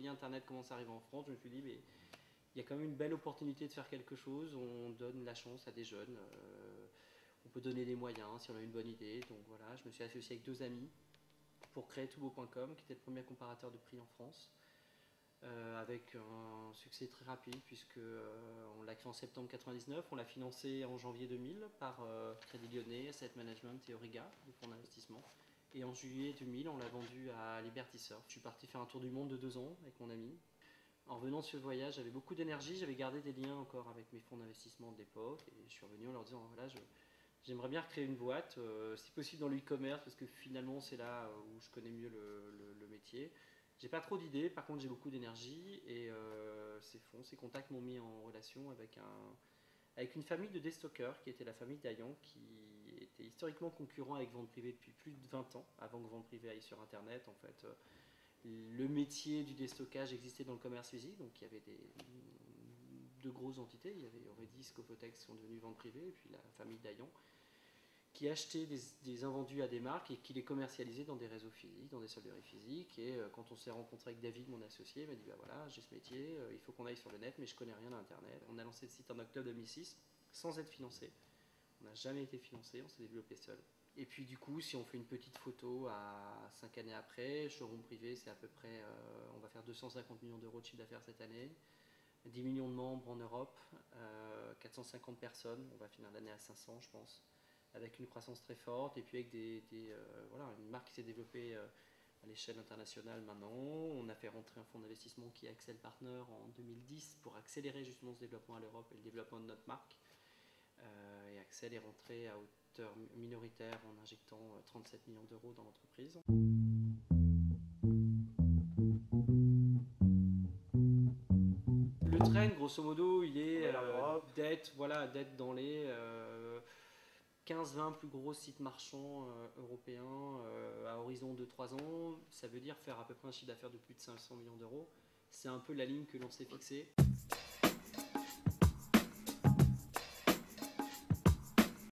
folie Internet commence à arriver en France, je me suis dit, mais il y a quand même une belle opportunité de faire quelque chose. On donne la chance à des jeunes. On peut donner des moyens si on a une bonne idée. Donc voilà, je me suis associé avec 2 amis pour créer toutbeau.com, qui était le premier comparateur de prix en France. Avec un succès très rapide puisque on l'a créé en septembre 99, on l'a financé en janvier 2000 par Crédit Lyonnais, Asset Management et Auriga, le fonds d'investissement. Et en juillet 2000, on l'a vendu à Liberty Surf. Je suis parti faire un tour du monde de 2 ans avec mon ami. En revenant de ce voyage, j'avais beaucoup d'énergie, j'avais gardé des liens encore avec mes fonds d'investissement de l'époque et je suis revenu en leur disant voilà, j'aimerais bien recréer une boîte, si possible dans le e-commerce parce que finalement c'est là où je connais mieux le métier. J'ai pas trop d'idées, par contre j'ai beaucoup d'énergie et ces contacts m'ont mis en relation avec une famille de déstockeurs qui était la famille Dayan, qui était historiquement concurrent avec Vente Privée depuis plus de 20 ans, avant que Vente Privée aille sur Internet. En fait, le métier du déstockage existait dans le commerce physique, donc il y avait de grosses entités, il y avait Auredis, Cofotex qui sont devenus Vente Privée, et puis la famille Dayan, qui achetait des invendus à des marques et qui les commercialisait dans des réseaux physiques, dans des solderies physiques. Et quand on s'est rencontré avec David, mon associé, il m'a dit bah voilà, j'ai ce métier, il faut qu'on aille sur le net, mais je connais rien à Internet. On a lancé le site en octobre 2006 sans être financé. On n'a jamais été financé, on s'est développé seul. Et puis du coup, si on fait une petite photo à 5 années après, showroom privé, c'est à peu près, on va faire 250 millions d'euros de chiffre d'affaires cette année, 10 millions de membres en Europe, 450 personnes, on va finir l'année à 500 je pense, avec une croissance très forte et puis avec voilà, une marque qui s'est développée à l'échelle internationale maintenant. On a fait rentrer un fonds d'investissement qui est Accel Partner en 2010 pour accélérer justement ce développement à l'Europe et le développement de notre marque. Et Accel est rentré à hauteur minoritaire en injectant 37 millions d'euros dans l'entreprise. Le trend, grosso modo, il est d'être dans les 15-20 plus gros sites marchands européens à horizon de 3 ans. Ça veut dire faire à peu près un chiffre d'affaires de plus de 500 millions d'euros. C'est un peu la ligne que l'on s'est fixée.